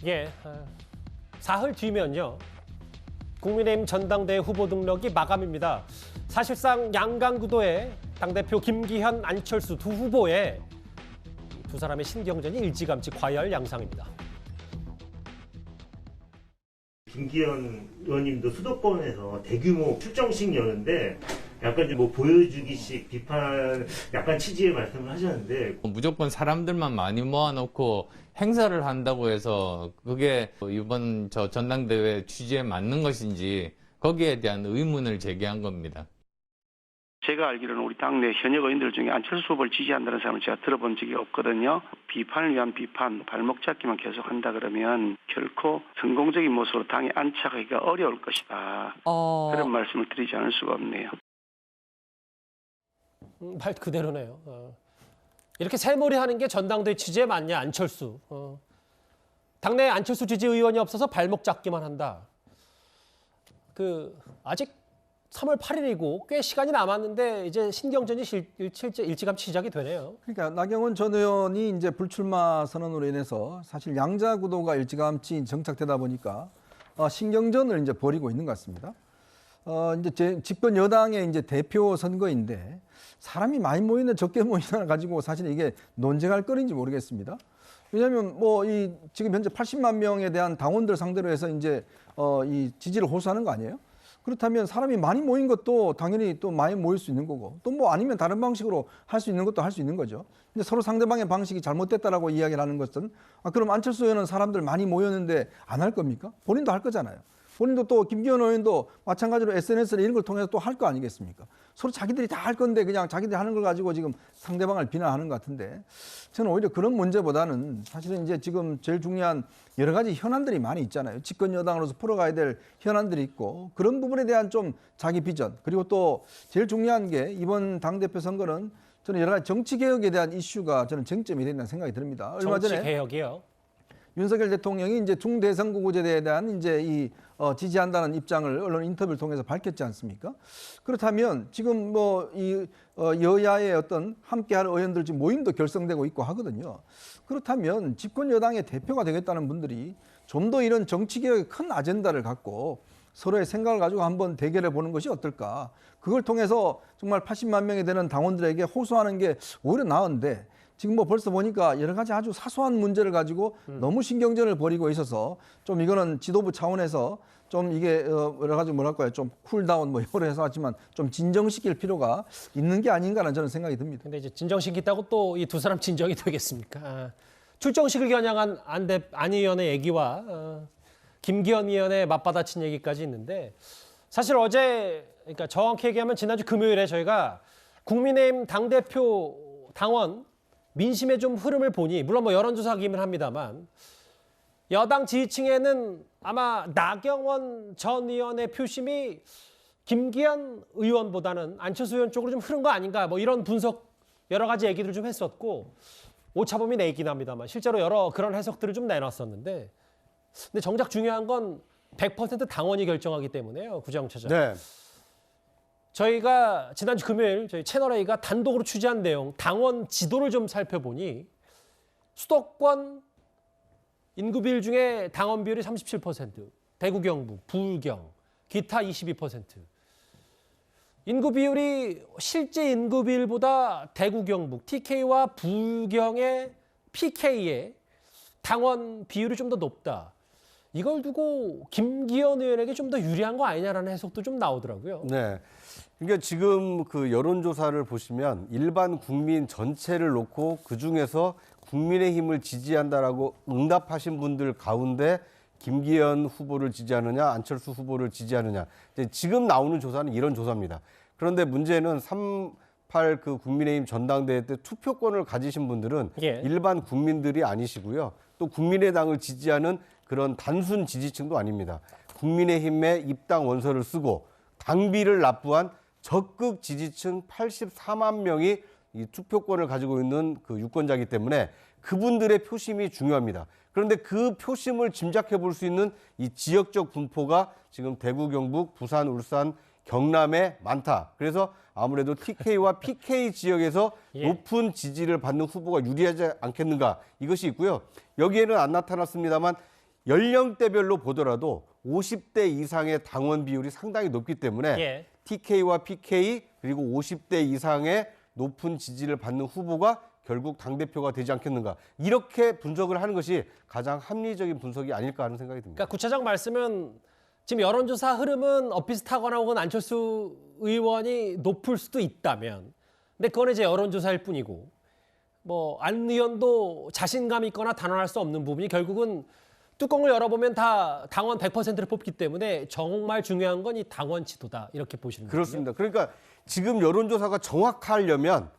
예, 사흘 뒤면요. 국민의힘 전당대회 후보 등록이 마감입니다. 사실상 양강구도의 당대표 김기현, 안철수 두 후보의 두 사람의 신경전이 일찌감치 과열 양상입니다. 김기현 의원님도 수도권에서 대규모 출정식 여는데 약간 좀 뭐 보여주기식 비판 약간 취지의 말씀을 하셨는데 무조건 사람들만 많이 모아놓고 행사를 한다고 해서 그게 이번 전당대회 취지에 맞는 것인지 거기에 대한 의문을 제기한 겁니다. 제가 알기로는 우리 당내 현역 의원들 중에 안철수 후보를 지지한다는 사람을 제가 들어본 적이 없거든요. 비판을 위한 비판, 발목 잡기만 계속한다 그러면 결코 성공적인 모습으로 당에 안착하기가 어려울 것이다. 그런 말씀을 드리지 않을 수가 없네요. 말 그대로네요. 이렇게 새몰이하는 게 전당대회 취지에 맞냐, 안철수. 당내에 안철수 지지 의원이 없어서 발목 잡기만 한다. 아직 3월 8일이고 꽤 시간이 남았는데 이제 신경전이 일찌감치 시작이 되네요. 그러니까 나경원 전 의원이 이제 불출마 선언으로 인해서 사실 양자 구도가 일찌감치 정착되다 보니까 신경전을 이제 벌이고 있는 것 같습니다. 이제 집권 여당의 이제 대표 선거인데 사람이 많이 모이는 적게 모이는 가지고 사실 이게 논쟁할 거리인지 모르겠습니다. 왜냐하면 지금 현재 80만 명에 대한 당원들 상대로 해서 이제 이 지지를 호소하는 거 아니에요? 그렇다면 사람이 많이 모인 것도 당연히 또 많이 모일 수 있는 거고 또 뭐 아니면 다른 방식으로 할 수 있는 것도 할 수 있는 거죠. 근데 서로 상대방의 방식이 잘못됐다라고 이야기를 하는 것은 그럼 안철수 의원은 사람들 많이 모였는데 안 할 겁니까? 본인도 할 거잖아요. 본인도 또 김기현 의원도 마찬가지로 SNS나 이런 걸 통해서 또 할 거 아니겠습니까? 서로 자기들이 다 할 건데 그냥 자기들이 하는 걸 가지고 지금 상대방을 비난하는 것 같은데 저는 오히려 그런 문제보다는 사실은 이제 지금 제일 중요한 여러 가지 현안들이 많이 있잖아요. 집권 여당으로서 풀어가야 될 현안들이 있고 그런 부분에 대한 좀 자기 비전 그리고 또 제일 중요한 게 이번 당대표 선거는 저는 여러 가지 정치개혁에 대한 이슈가 저는 쟁점이 된다는 생각이 듭니다. 얼마 전에 정치개혁이요? 윤석열 대통령이 이제 중대선거구제에 대한 이제 지지한다는 입장을 언론 인터뷰를 통해서 밝혔지 않습니까? 그렇다면 지금 여야의 어떤 함께할 의원들 지금 모임도 결성되고 있고 하거든요. 그렇다면 집권 여당의 대표가 되겠다는 분들이 좀 더 이런 정치개혁의 큰 아젠다를 갖고 서로의 생각을 가지고 한번 대결해 보는 것이 어떨까? 그걸 통해서 정말 80만 명이 되는 당원들에게 호소하는 게 오히려 나은데 지금 벌써 보니까 여러 가지 아주 사소한 문제를 가지고 너무 신경전을 벌이고 있어서 좀 이거는 지도부 차원에서 좀 이게 여러 가지 좀 쿨다운 이걸 해서 하지만 좀 진정시킬 필요가 있는 게 아닌가라는 저는 생각이 듭니다. 근데 이제 진정시켰다고 또 이 두 사람 진정이 되겠습니까? 출정식을 겨냥한 안 의원의 얘기와 김기현 의원의 맞받아친 얘기까지 있는데 사실 어제 그러니까 정확히 얘기하면 지난주 금요일에 저희가 국민의힘 당대표 당원 민심의 좀 흐름을 보니 물론 여론조사기는 합니다만 여당 지지층에는 아마 나경원 전 의원의 표심이 김기현 의원보다는 안철수 의원 쪽으로 좀 흐른 거 아닌가 이런 분석 여러 가지 얘기들을 좀 했었고 오차범위 내긴 합니다만 실제로 여러 그런 해석들을 좀 내놨었는데 근데 정작 중요한 건 100% 당원이 결정하기 때문에요. 구정처장. 네. 저희가 지난주 금요일 저희 채널A가 단독으로 취재한 내용 당원 지도를 좀 살펴보니 수도권 인구 비율 중에 당원 비율이 37%, 대구 경북, 부경, 기타 22%. 인구 비율이 실제 인구 비율보다 대구 경북, TK와 부경의 PK의 당원 비율이 좀 더 높다. 이걸 두고 김기현 의원에게 좀 더 유리한 거 아니냐라는 해석도 좀 나오더라고요. 네. 그러니까 지금 그 여론조사를 보시면 일반 국민 전체를 놓고 그중에서 국민의힘을 지지한다라고 응답하신 분들 가운데 김기현 후보를 지지하느냐 안철수 후보를 지지하느냐 지금 나오는 조사는 이런 조사입니다. 그런데 문제는 3.8 그 국민의힘 전당대회 때 투표권을 가지신 분들은 일반 국민들이 아니시고요. 또 국민의당을 지지하는 그런 단순 지지층도 아닙니다. 국민의힘에 입당 원서를 쓰고 당비를 납부한 적극 지지층 84만 명이 이 투표권을 가지고 있는 그 유권자이기 때문에 그분들의 표심이 중요합니다. 그런데 그 표심을 짐작해 볼 수 있는 이 지역적 분포가 지금 대구, 경북, 부산, 울산, 경남에 많다. 그래서 아무래도 TK와 PK 지역에서 높은 지지를 받는 후보가 유리하지 않겠는가 이것이 있고요. 여기에는 안 나타났습니다만 연령대별로 보더라도 50대 이상의 당원 비율이 상당히 높기 때문에 예. TK와 PK 그리고 50대 이상의 높은 지지를 받는 후보가 결국 당대표가 되지 않겠는가. 이렇게 분석을 하는 것이 가장 합리적인 분석이 아닐까 하는 생각이 듭니다. 그러니까 구체적 말씀은 지금 여론조사 흐름은 엇비슷하거나 혹은 안철수 의원이 높을 수도 있다면, 근데 그건 이제 여론조사일 뿐이고, 뭐 안 의원도 자신감 있거나 단언할 수 없는 부분이 결국은 뚜껑을 열어보면 다 당원 100%를 뽑기 때문에 정말 중요한 건 이 당원 지도다, 이렇게 보시는 거죠. 그렇습니다. 그러니까 지금 여론조사가 정확하려면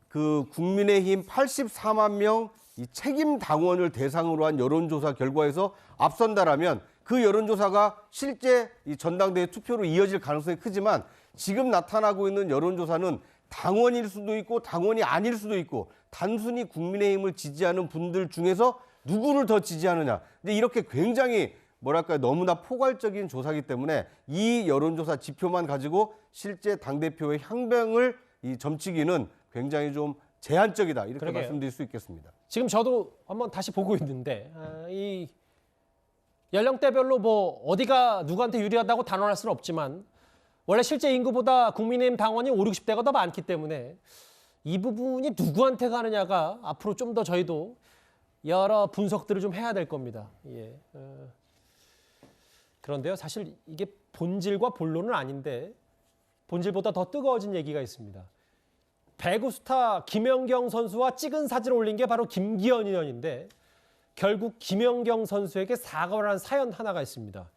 그 국민의힘 84만 명 이 책임 당원을 대상으로 한 여론조사 결과에서 앞선다라면 그 여론조사가 실제 이 전당대회 투표로 이어질 가능성이 크지만 지금 나타나고 있는 여론조사는 당원일 수도 있고 당원이 아닐 수도 있고 단순히 국민의힘을 지지하는 분들 중에서 누구를 더 지지하느냐. 근데 이렇게 굉장히 뭐랄까요, 너무나 포괄적인 조사이기 때문에 이 여론조사 지표만 가지고 실제 당대표의 향방을 이 점치기는 굉장히 좀 제한적이다, 이렇게 그러게요. 말씀드릴 수 있겠습니다. 지금 저도 한번 다시 보고 있는데 이 연령대별로 뭐 어디가 누구한테 유리하다고 단언할 수는 없지만 원래 실제 인구보다 국민의힘 당원이 5, 60대가 더 많기 때문에 이 부분이 누구한테 가느냐가 앞으로 좀 더 저희도 여러 분석들을 좀 해야 될 겁니다. 예. 그런데요, 사실 이게 본질과 본론은 아닌데 본질보다 더 뜨거워진 얘기가 있습니다. 배구 스타 김연경 선수와 찍은 사진을 올린 게 바로 김기현 의원인데 결국 김연경 선수에게 사과를 한 사연 하나가 있습니다.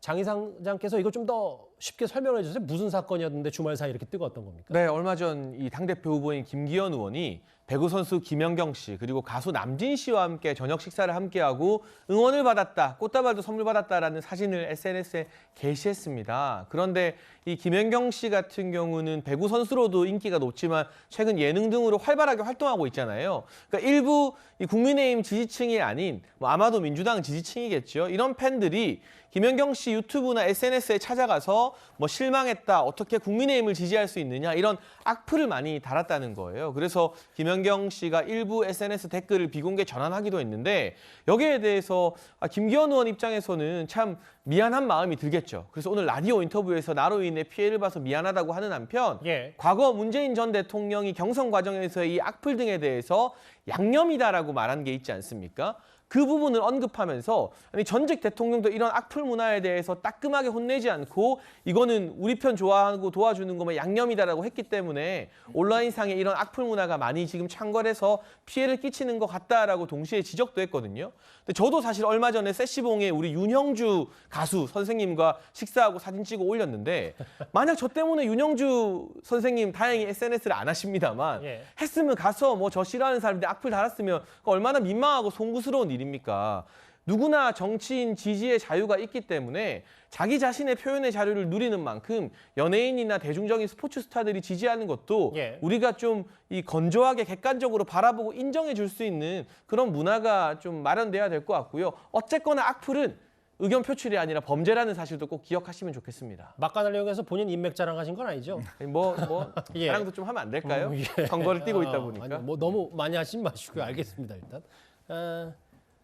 장 이사장께서 이거 좀 더 쉽게 설명해 주세요. 무슨 사건이었는데 주말 사이 이렇게 뜨거웠던 겁니까? 네, 얼마 전 이 당대표 후보인 김기현 의원이 배구 선수 김연경 씨 그리고 가수 남진 씨와 함께 저녁 식사를 함께하고 응원을 받았다, 꽃다발도 선물 받았다라는 사진을 SNS에 게시했습니다. 그런데 이 김연경 씨 같은 경우는 배구 선수로도 인기가 높지만 최근 예능 등으로 활발하게 활동하고 있잖아요. 그러니까 일부 이 국민의힘 지지층이 아닌 뭐 아마도 민주당 지지층이겠죠. 이런 팬들이 김연경 씨 유튜브나 SNS에 찾아가서 뭐 실망했다, 어떻게 국민의힘을 지지할 수 있느냐, 이런 악플을 많이 달았다는 거예요. 그래서 김연경 씨가 일부 SNS 댓글을 비공개 전환하기도 했는데 여기에 대해서 김기현 의원 입장에서는 참 미안한 마음이 들겠죠. 그래서 오늘 라디오 인터뷰에서 나로 인해 피해를 봐서 미안하다고 하는 한편 과거 문재인 전 대통령이 경선 과정에서의 이 악플 등에 대해서 양념이다라고 말한 게 있지 않습니까? 그 부분을 언급하면서 아니 전직 대통령도 이런 악플 문화에 대해서 따끔하게 혼내지 않고 이거는 우리 편 좋아하고 도와주는 거면 양념이다라고 했기 때문에 온라인상에 이런 악플 문화가 많이 지금 창궐해서 피해를 끼치는 것 같다라고 동시에 지적도 했거든요. 근데 저도 사실 얼마 전에 세시봉에 우리 윤형주 가수 선생님과 식사하고 사진 찍어 올렸는데 만약 저 때문에 윤형주 선생님 다행히 SNS를 안 하십니다만 했으면 가서 뭐 저 싫어하는 사람들이 악플 달았으면 얼마나 민망하고 송구스러운 일입니까? 누구나 정치인 지지의 자유가 있기 때문에 자기 자신의 표현의 자유를 누리는 만큼 연예인이나 대중적인 스포츠 스타들이 지지하는 것도 우리가 좀 이 건조하게 객관적으로 바라보고 인정해 줄 수 있는 그런 문화가 좀 마련돼야 될 것 같고요. 어쨌거나 악플은 의견 표출이 아니라 범죄라는 사실도 꼭 기억하시면 좋겠습니다. 막간을 이용해서 본인 인맥 자랑하신 건 아니죠? 뭐 자랑도 좀 하면 안 될까요? 선거를 뛰고 있다 보니까. 아니, 뭐 너무 많이 하시지 마시고요. 알겠습니다. 일단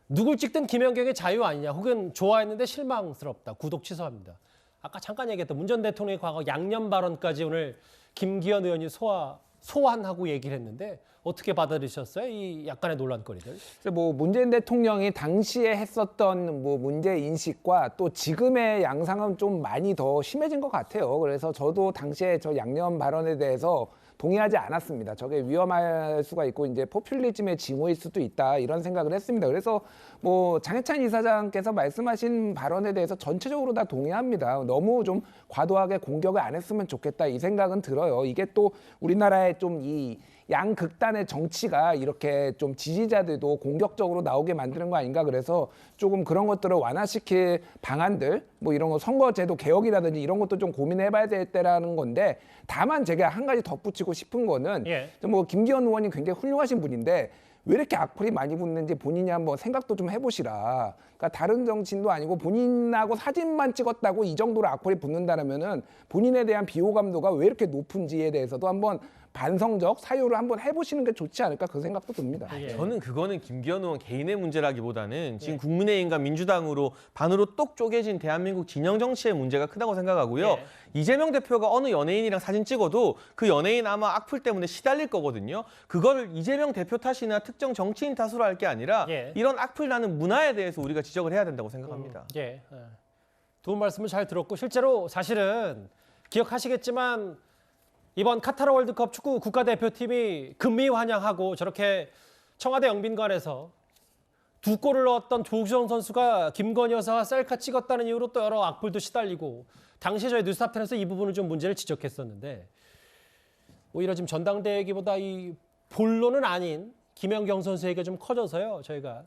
누굴 찍든 김연경의 자유 아니냐, 혹은 좋아했는데 실망스럽다, 구독 취소합니다. 아까 잠깐 얘기했던 문 전 대통령의 과거 양념 발언까지 오늘 김기현 의원이 소환하고 얘기를 했는데 어떻게 받아들이셨어요? 이 약간의 논란거리들. 뭐 문재인 대통령이 당시에 했었던 뭐 문제 인식과 또 지금의 양상은 좀 많이 더 심해진 것 같아요. 그래서 저도 당시에 저 양념 발언에 대해서 동의하지 않았습니다. 저게 위험할 수가 있고 이제 포퓰리즘의 징후일 수도 있다, 이런 생각을 했습니다. 그래서 뭐 장해찬 이사장께서 말씀하신 발언에 대해서 전체적으로 다 동의합니다. 너무 좀 과도하게 공격을 안 했으면 좋겠다, 이 생각은 들어요. 이게 또 우리나라의 좀 이 양극단의 정치가 이렇게 좀 지지자들도 공격적으로 나오게 만드는 거 아닌가. 그래서 조금 그런 것들을 완화시킬 방안들, 뭐 이런 거 선거제도 개혁이라든지 이런 것도 좀 고민해봐야 될 때라는 건데, 다만 제가 한 가지 덧붙이고 싶은 거는 뭐 김기현 의원이 굉장히 훌륭하신 분인데 왜 이렇게 악플이 많이 붙는지 본인이 한번 생각도 좀 해보시라. 그러니까 다른 정치인도 아니고 본인하고 사진만 찍었다고 이 정도로 악플이 붙는다면은 본인에 대한 비호감도가 왜 이렇게 높은지에 대해서도 한번 반성적 사유를 한번 해보시는 게 좋지 않을까 그 생각도 듭니다. 예. 저는 그거는 김기현 의원 개인의 문제라기보다는 지금 국민의힘과 민주당으로 반으로 똑 쪼개진 대한민국 진영 정치의 문제가 크다고 생각하고요. 예. 이재명 대표가 어느 연예인이랑 사진 찍어도 그 연예인 아마 악플 때문에 시달릴 거거든요. 그거를 이재명 대표 탓이나 특정 정치인 탓으로 할 게 아니라 예. 이런 악플 나는 문화에 대해서 우리가 지적을 해야 된다고 생각합니다. 예. 두 분 말씀을 잘 들었고 실제로 사실은 기억하시겠지만 이번 카타르 월드컵 축구 국가대표팀이 금미 환영하고 저렇게 청와대 영빈관에서 2골을 넣었던 조규성 선수가 김건희 여사와 셀카 찍었다는 이유로 또 여러 악플도 시달리고 당시 저희 뉴스탑텐에서 이 부분을 좀 문제를 지적했었는데 오히려 지금 전당대회 얘기보다 이 본론은 아닌 김연경 선수에게 좀 커져서요. 저희가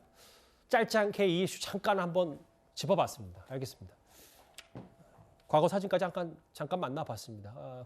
짧지 않게 이 이슈 잠깐 한번 짚어봤습니다. 알겠습니다. 과거 사진까지 잠깐 만나봤습니다.